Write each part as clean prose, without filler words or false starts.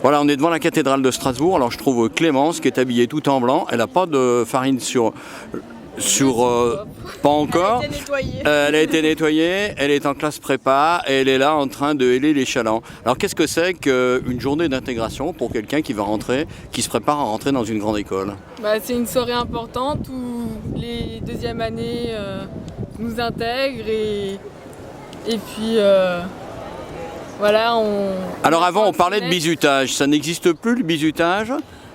Voilà, on est devant la cathédrale de Strasbourg. Alors je trouve Clémence qui est habillée tout en blanc. Elle n'a pas de farine sur pas encore. Elle a été nettoyée, elle est en classe prépa et elle est là en train de héler les chalands. Alors qu'est-ce que c'est qu'une journée d'intégration pour quelqu'un qui va rentrer, qui se prépare à rentrer dans une grande école? C'est une soirée importante où les deuxièmes années nous intègrent et puis voilà. Alors avant on parlait de bizutage, ça n'existe plus le bizutage?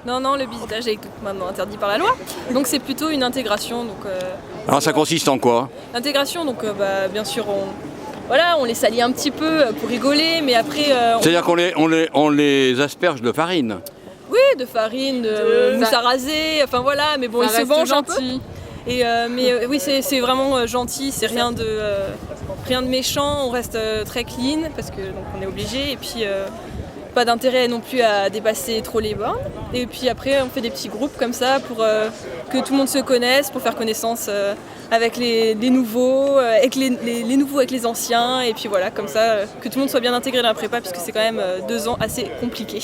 Non, le bizutage est maintenant interdit par la loi. Donc c'est plutôt une intégration. Alors ça consiste en quoi? L'intégration, bien sûr, on les salit un petit peu pour rigoler, mais après... C'est-à-dire qu'on les asperge de farine? Oui, de farine, de mousse à raser, enfin voilà, mais bon, ils se vengent un peu. Oui, c'est vraiment gentil, c'est rien de méchant, on reste très clean, parce que donc, on est obligé, et puis... pas d'intérêt non plus à dépasser trop les bornes. Et puis après, on fait des petits groupes comme ça pour que tout le monde se connaisse, pour faire connaissance avec les nouveaux, avec les nouveaux avec les anciens. Et puis voilà, comme ça, que tout le monde soit bien intégré dans la prépa, puisque c'est quand même 2 ans assez compliqués.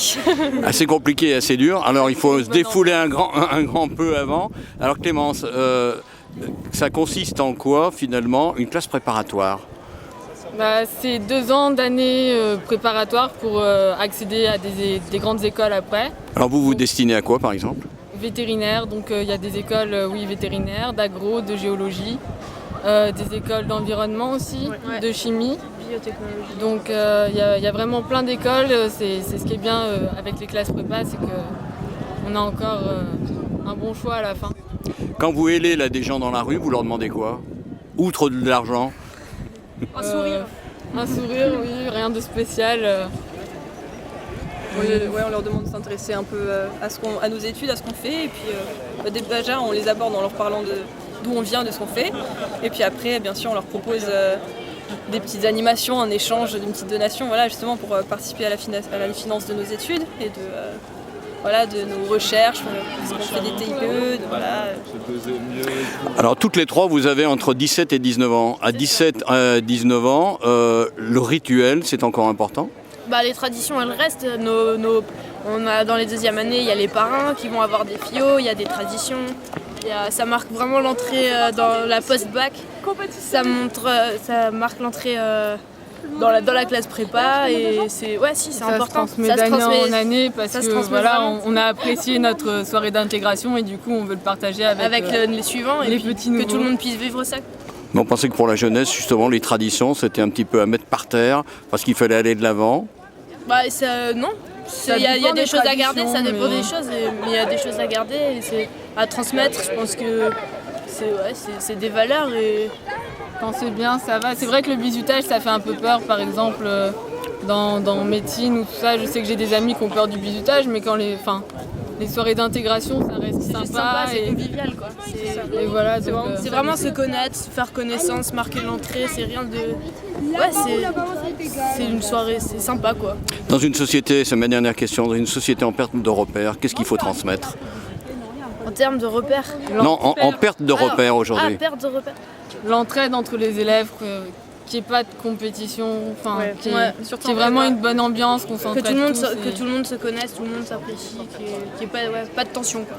Assez compliqué et assez dur. Alors il faut se défouler un grand peu avant. Alors Clémence, ça consiste en quoi finalement une classe préparatoire? C'est 2 ans d'années préparatoires pour accéder à des grandes écoles après. Alors vous vous destinez à quoi par exemple? Vétérinaire, donc il y a des écoles vétérinaires, d'agro, de géologie, des écoles d'environnement aussi, de chimie. Biotechnologie. Donc il y a vraiment plein d'écoles. C'est ce qui est bien avec les classes prépa, c'est qu'on a encore un bon choix à la fin. Quand vous hélez là des gens dans la rue, vous leur demandez quoi? Outre de l'argent? Un sourire. Un sourire, oui, rien de spécial. Oui, on leur demande de s'intéresser un peu à nos études, à ce qu'on fait. Et puis déjà, on les aborde en leur parlant d'où on vient, de ce qu'on fait. Et puis après, bien sûr, on leur propose des petites animations, un échange, une petite donation, voilà, justement pour participer à la finance de nos études et de nos recherches, parce qu'on fait des TIPE, Alors toutes les trois, vous avez entre 17 et 19 ans. À 17 à 19 ans, le rituel, c'est encore important? Les traditions, elles restent. Dans les deuxièmes années, il y a les parrains qui vont avoir des fillots, il y a des traditions. Ça marque vraiment l'entrée dans la post-bac. Ça marque l'entrée dans la classe prépa et c'est important. Ça se transmet d'année en année parce que on a apprécié notre soirée d'intégration et du coup on veut le partager avec les suivants et petits que nouveaux. tout le monde puisse vivre ça. Mais on pensait que pour la jeunesse, justement, les traditions, c'était un petit peu à mettre par terre parce qu'il fallait aller de l'avant. Non. Il y a des choses à garder, ça dépend des choses, mais il y a des choses à garder et c'est à transmettre. Je pense que c'est des valeurs et quand c'est bien, ça va. C'est vrai que le bizutage, ça fait un peu peur, par exemple, dans médecine ou tout ça. Je sais que j'ai des amis qui ont peur du bizutage, mais quand les soirées d'intégration, ça reste sympa. C'est convivial, quoi. Et voilà, c'est vraiment se connaître, faire connaissance, marquer l'entrée. C'est rien de... c'est une soirée, c'est sympa, quoi. Dans une société, c'est ma dernière question, dans une société en perte de repères, qu'est-ce qu'il faut transmettre? En termes de repères? Non, en perte de repères aujourd'hui. Perte de repères. L'entraide entre les élèves, qu'il n'y ait pas de compétition, qu'il y ait vraiment une bonne ambiance, qu'on s'entraide tous. Que tout le monde se connaisse, tout le monde s'apprécie, qu'il n'y ait pas de tension, quoi.